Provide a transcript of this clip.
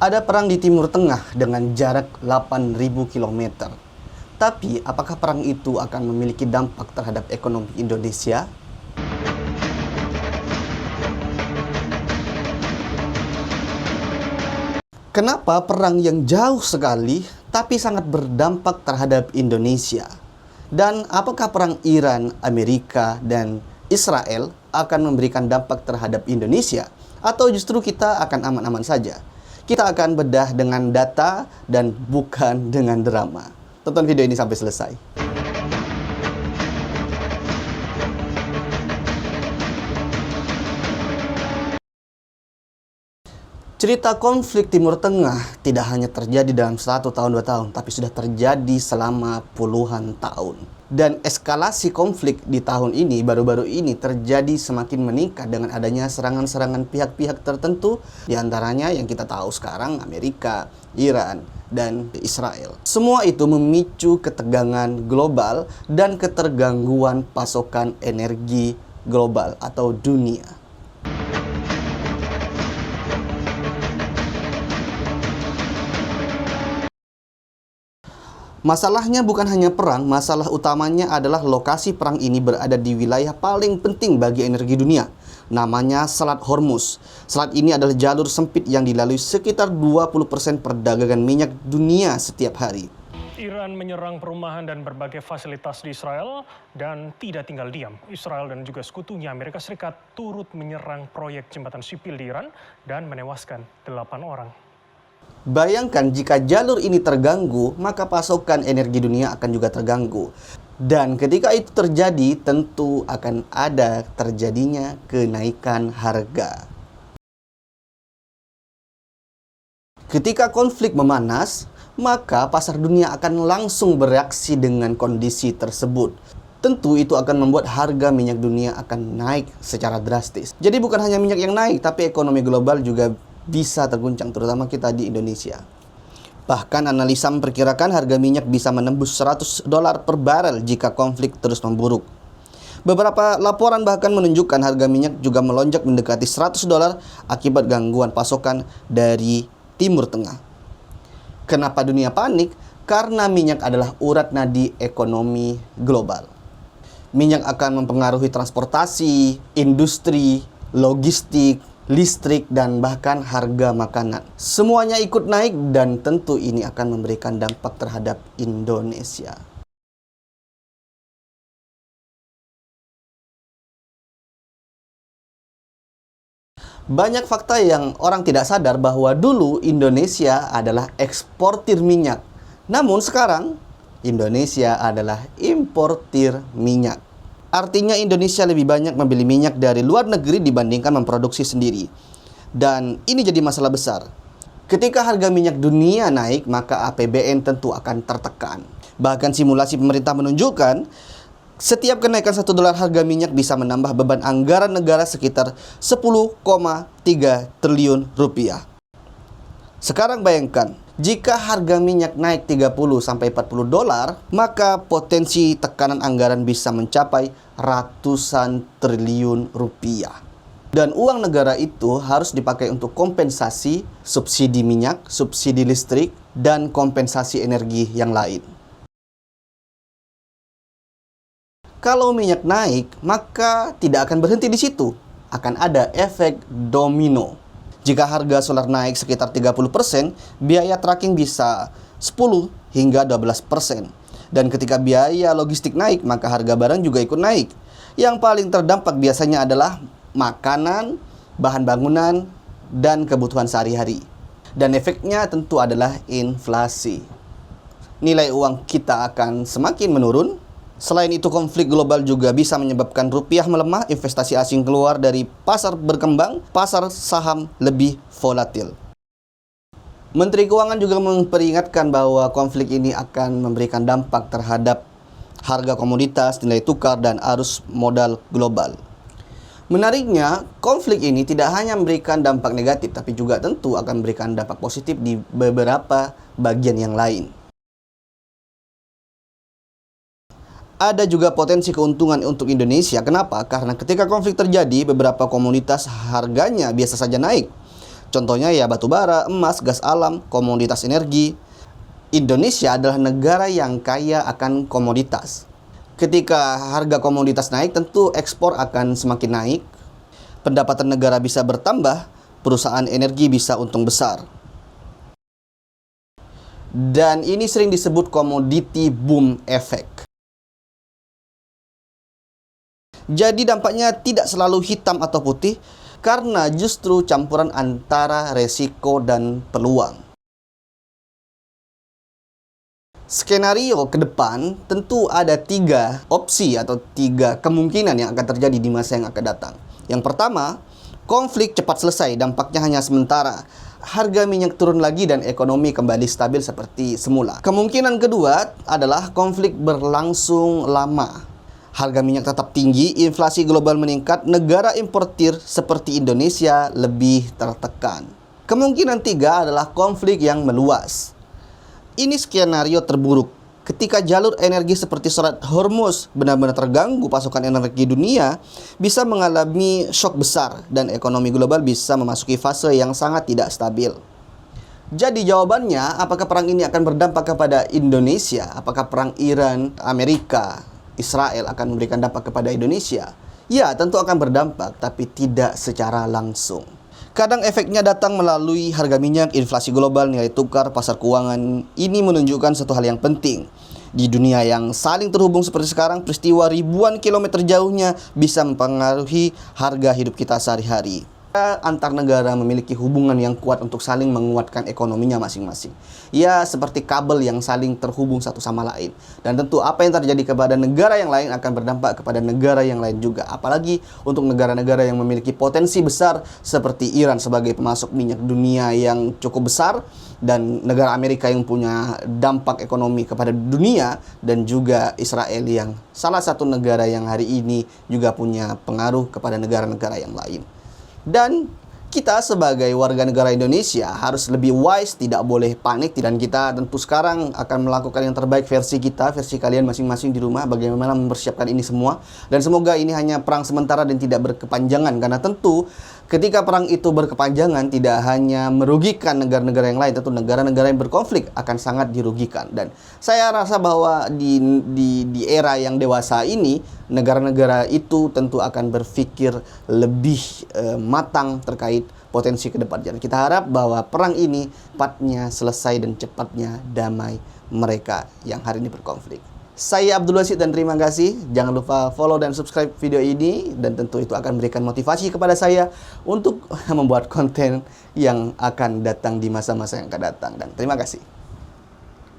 Ada perang di Timur Tengah dengan jarak 8.000 km. Tapi, apakah perang itu akan memiliki dampak terhadap ekonomi Indonesia? Kenapa perang yang jauh sekali tapi sangat berdampak terhadap Indonesia? Dan apakah perang Iran, Amerika, dan Israel akan memberikan dampak terhadap Indonesia? Atau justru kita akan aman-aman saja? Kita akan bedah dengan data dan bukan dengan drama. Tonton video ini sampai selesai. Cerita konflik Timur Tengah tidak hanya terjadi dalam 1 tahun 2 tahun, tapi sudah terjadi selama puluhan tahun. Dan eskalasi konflik di tahun ini, baru-baru ini terjadi semakin meningkat dengan adanya serangan-serangan pihak-pihak tertentu, diantaranya yang kita tahu sekarang Amerika, Iran, dan Israel. Semua itu memicu ketegangan global dan ketergangguan pasokan energi global atau dunia. Masalahnya bukan hanya perang, masalah utamanya adalah lokasi perang ini berada di wilayah paling penting bagi energi dunia. Namanya Selat Hormuz. Selat ini adalah jalur sempit yang dilalui sekitar 20% perdagangan minyak dunia setiap hari. Iran menyerang perumahan dan berbagai fasilitas di Israel dan tidak tinggal diam. Israel dan juga sekutunya Amerika Serikat turut menyerang proyek jembatan sipil di Iran dan menewaskan 8 orang. Bayangkan jika jalur ini terganggu, maka pasokan energi dunia akan juga terganggu. Dan ketika itu terjadi, tentu akan ada terjadinya kenaikan harga. Ketika konflik memanas, maka pasar dunia akan langsung bereaksi dengan kondisi tersebut. Tentu itu akan membuat harga minyak dunia akan naik secara drastis. Jadi bukan hanya minyak yang naik, tapi ekonomi global juga bisa terguncang, terutama kita di Indonesia. Bahkan analisa memperkirakan harga minyak bisa menembus $100 per barel jika konflik terus memburuk. Beberapa laporan bahkan menunjukkan harga minyak juga melonjak mendekati $100 akibat gangguan pasokan dari Timur Tengah. Kenapa dunia panik? Karena minyak adalah urat nadi ekonomi global. Minyak akan mempengaruhi transportasi, industri, logistik, listrik, dan bahkan harga makanan. Semuanya ikut naik dan tentu ini akan memberikan dampak terhadap Indonesia. Banyak fakta yang orang tidak sadar bahwa dulu Indonesia adalah eksportir minyak. Namun sekarang Indonesia adalah importir minyak. Artinya Indonesia lebih banyak membeli minyak dari luar negeri dibandingkan memproduksi sendiri. Dan ini jadi masalah besar. Ketika harga minyak dunia naik, maka APBN tentu akan tertekan. Bahkan simulasi pemerintah menunjukkan setiap kenaikan $1 harga minyak bisa menambah beban anggaran negara sekitar 10,3 triliun rupiah. Sekarang bayangkan, jika harga minyak naik $30-40, maka potensi tekanan anggaran bisa mencapai ratusan triliun rupiah. Dan uang negara itu harus dipakai untuk kompensasi subsidi minyak, subsidi listrik, dan kompensasi energi yang lain. Kalau minyak naik, maka tidak akan berhenti di situ. Akan ada efek domino. Jika harga solar naik sekitar 30%, biaya tracking bisa 10 hingga 12%. Dan ketika biaya logistik naik, maka harga barang juga ikut naik. Yang paling terdampak biasanya adalah makanan, bahan bangunan, dan kebutuhan sehari-hari. Dan efeknya tentu adalah inflasi. Nilai uang kita akan semakin menurun. Selain itu, konflik global juga bisa menyebabkan rupiah melemah, investasi asing keluar dari pasar berkembang, pasar saham lebih volatil. Menteri Keuangan juga memperingatkan bahwa konflik ini akan memberikan dampak terhadap harga komoditas, nilai tukar, dan arus modal global. Menariknya, konflik ini tidak hanya memberikan dampak negatif, tapi juga tentu akan memberikan dampak positif di beberapa bagian yang lain. Ada juga potensi keuntungan untuk Indonesia. Kenapa? Karena ketika konflik terjadi, beberapa komoditas harganya biasa saja naik. Contohnya ya batu bara, emas, gas alam, komoditas energi. Indonesia adalah negara yang kaya akan komoditas. Ketika harga komoditas naik, tentu ekspor akan semakin naik. Pendapatan negara bisa bertambah, perusahaan energi bisa untung besar. Dan ini sering disebut commodity boom effect. Jadi dampaknya tidak selalu hitam atau putih, karena justru campuran antara resiko dan peluang. Skenario ke depan tentu ada 3 opsi atau 3 kemungkinan yang akan terjadi di masa yang akan datang. Yang pertama, konflik cepat selesai, dampaknya hanya sementara. Harga minyak turun lagi dan ekonomi kembali stabil seperti semula. Kemungkinan kedua adalah konflik berlangsung lama. Harga minyak tetap tinggi, inflasi global meningkat, negara importir seperti Indonesia lebih tertekan. Kemungkinan 3 adalah konflik yang meluas. Ini skenario terburuk. Ketika jalur energi seperti Strait Hormuz benar-benar terganggu, pasokan energi dunia bisa mengalami shock besar dan ekonomi global bisa memasuki fase yang sangat tidak stabil. Jadi jawabannya, apakah perang ini akan berdampak kepada Indonesia? Apakah perang Iran, Amerika, Israel akan memberikan dampak kepada Indonesia? Ya, tentu akan berdampak, tapi tidak secara langsung. Kadang efeknya datang melalui harga minyak, inflasi global, nilai tukar, pasar keuangan. Ini menunjukkan satu hal yang penting. Di dunia yang saling terhubung seperti sekarang, peristiwa ribuan kilometer jauhnya bisa mempengaruhi harga hidup kita sehari-hari. Antar negara memiliki hubungan yang kuat untuk saling menguatkan ekonominya masing-masing. Ya, seperti kabel yang saling terhubung satu sama lain. Dan tentu apa yang terjadi kepada negara yang lain akan berdampak kepada negara yang lain juga. Apalagi untuk negara-negara yang memiliki potensi besar seperti Iran sebagai pemasok minyak dunia yang cukup besar, dan negara Amerika yang punya dampak ekonomi kepada dunia, dan juga Israel yang salah satu negara yang hari ini juga punya pengaruh kepada negara-negara yang lain. Dan kita sebagai warga negara Indonesia harus lebih wise, tidak boleh panik. Dan kita tentu sekarang akan melakukan yang terbaik versi kita, versi kalian masing-masing di rumah, bagaimana mempersiapkan ini semua. Dan semoga ini hanya perang sementara dan tidak berkepanjangan, karena tentu ketika perang itu berkepanjangan tidak hanya merugikan negara-negara yang lain, tentu negara-negara yang berkonflik akan sangat dirugikan. Dan saya rasa bahwa di era yang dewasa ini, negara-negara itu tentu akan berpikir lebih matang terkait potensi ke depan. Dan kita harap bahwa perang ini cepatnya selesai dan cepatnya damai mereka yang hari ini berkonflik. Saya Abdul Wasid dan terima kasih. Jangan lupa follow dan subscribe video ini, dan tentu itu akan memberikan motivasi kepada saya untuk membuat konten yang akan datang di masa-masa yang akan datang. Dan terima kasih.